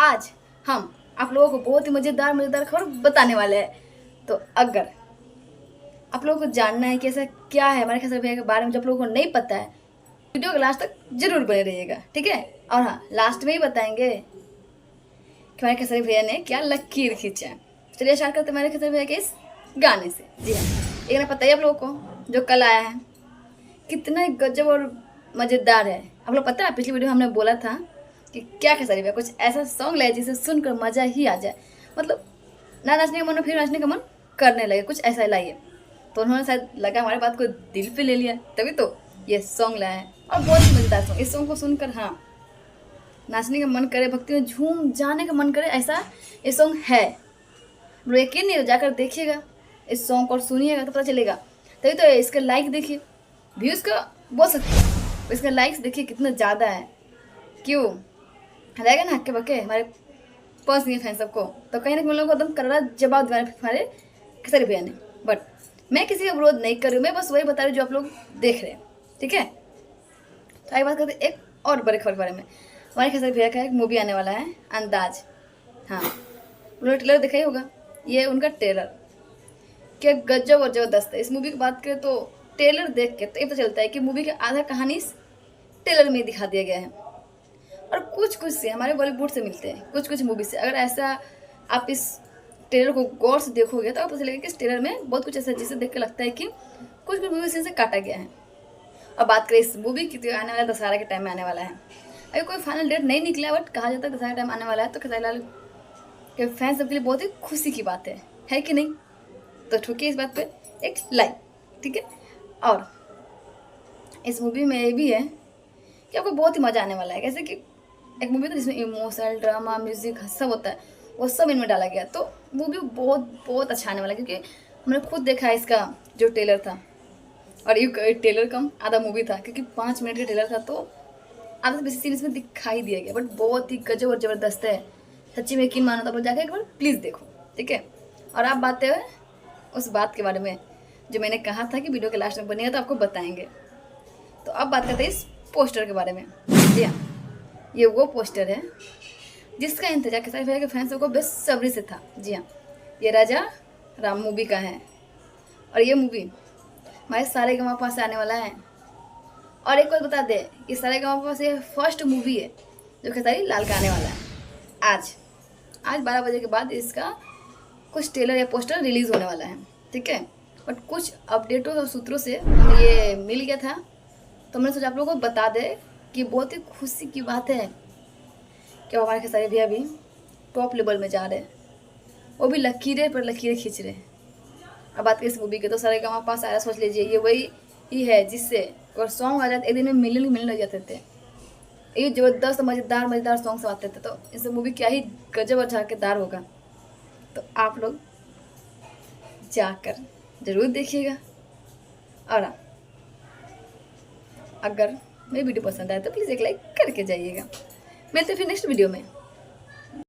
आज हम आप लोगों को बहुत ही मज़ेदार खबर बताने वाले हैं। तो अगर आप लोगों को जानना है कि ऐसा क्या है हमारे खेसारी भैया के बारे में जो आप लोगों को नहीं पता है, वीडियो के लास्ट तक जरूर बने रहिएगा, ठीक है। और हाँ, लास्ट में ही बताएंगे कि हमारे खेसारी भैया ने क्या लकीर खींचा है। चलिए स्टार्ट करते हैं हमारे खेसारी भैया के इस गाने से। जी हाँ, ये गाना पता ही आप लोगों को जो कल आया है, कितना गजब और मज़ेदार है। आप लोग पता है पिछली वीडियो में हमने बोला था कि क्या खेसारी भैया कुछ ऐसा सॉन्ग लाए जिसे सुनकर मज़ा ही आ जाए, मतलब ना नाचने का मन हो फिर नाचने का मन करने लगे, कुछ ऐसा लाइए। तो उन्होंने शायद लगा हमारे बात को दिल पे ले लिया, तभी तो ये सॉन्ग लाया है। और बहुत ही मज़ेदार सॉन्ग, इस सॉन्ग को सुनकर हाँ नाचने का मन करे, भक्ति में झूम जाने का मन करे, ऐसा ये सॉन्ग है। मतलब यकीन नहीं, जाकर देखिएगा इस सॉन्ग को और सुनिएगा तो पता चलेगा। तभी तो इसका लाइक देखिए, व्यूज़ का बोल सकते हैं, इसका लाइक्स देखिए कितना ज़्यादा है। क्यों रहेगा ना हक्के बक्के हमारे पहुँच नहीं फैन सबको, तो कहीं ना कहीं लोगों को एकदम करारा जवाब दिया हमारे खेसारी भैया ने। बट मैं किसी का विरोध नहीं कर रही हूँ, मैं बस वही बता रही हूँ जो आप लोग देख रहे हैं, ठीक है। तो आगे बात करते हैं एक और बड़े खबर के बारे में। हमारे खेसारी भैया का एक मूवी आने वाला है, अंदाज। हाँ, उन्होंने ट्रेलर देखा ही होगा, ये उनका ट्रेलर क्या गजब और ज़बरदस्त है। इस मूवी की बात करें तो ट्रेलर देख के तो ये पता चलता है कि मूवी का आधा कहानी इस ट्रेलर में दिखा दिया गया है। और कुछ कुछ से हमारे बॉलीवुड से मिलते हैं, कुछ कुछ मूवी से। अगर ऐसा आप इस ट्रेलर को गौर से देखोगे तो आपको पता चलेगा कि इस ट्रेलर में बहुत कुछ ऐसा है जिसे देख के लगता है कि कुछ कुछ मूवी से काटा गया है। और बात करें इस मूवी की तो आने वाला दशहरा के टाइम में आने वाला है। अभी कोई फाइनल डेट नहीं निकला है, बट कहा जाता है दशहरा के टाइम आने वाला है। तो खेसारी लाल के फैंस सबके लिए बहुत ही खुशी की बात है कि नहीं। तो ठोकिए इस बात पे एक लाइक, ठीक है। और इस मूवी में ये भी है कि आपको बहुत ही मज़ा आने वाला है। कैसे कि एक मूवी था जिसमें इमोशनल ड्रामा म्यूजिक सब होता है, वो सब इनमें डाला गया। तो मूवी बहुत बहुत अच्छा आने वाला है, क्योंकि हमने खुद देखा है इसका जो ट्रेलर था। और ये ट्रेलर कम आधा मूवी था, क्योंकि 5 मिनट का ट्रेलर था, तो आधा से बेसी सीन इसमें दिखाई दिया गया। बट बहुत ही गजब और ज़बरदस्त है, सच्ची में यकीन मानो तो आप लोग जाकर एक बार प्लीज़ देखो, ठीक है। और आप बातें उस बात के बारे में जो मैंने कहा था कि वीडियो के लास्ट में बनेगा तो आपको बताएंगे। तो अब बात करते हैं इस पोस्टर के बारे में। जी हाँ, ये वो पोस्टर है जिसका इंतजार खेसारी भैया के फैंस को बेसब्री से था। जी हाँ, ये राजा राम मूवी का है। और ये मूवी हमारे सारेगामापा से आने वाला है। और एक बात बता दें, ये सारेगामापा से फर्स्ट मूवी है जो खेसारी लाल का आने वाला है। आज 12 बजे के बाद इसका कुछ ट्रेलर या पोस्टर रिलीज़ होने वाला है, ठीक है। बट कुछ अपडेटों और सूत्रों से हमें ये मिल गया था, तो हमने सोचा आप लोगों को बता दें कि बहुत ही खुशी की बात है कि हमारे खेसारी भैया भी टॉप लेवल में जा रहे हैं, वो भी लकीरें पर लकीरें खींच रहे हैं। अब बात करें इस मूवी की तो सारेगामापा सारा सोच लीजिए ये वही ही है जिससे अगर सॉन्ग आ जाते एक दिन में मिलने लग जाते थे। ये ज़बरदस्त मज़ेदार सॉन्ग सब आते थे, तो इस मूवी क्या ही गजब और झाकेदार होगा। तो आप लोग जाकर ज़रूर देखिएगा। और अगर मेरी वीडियो पसंद आए तो प्लीज़ एक लाइक करके जाइएगा। मिलते हैं फिर नेक्स्ट वीडियो में।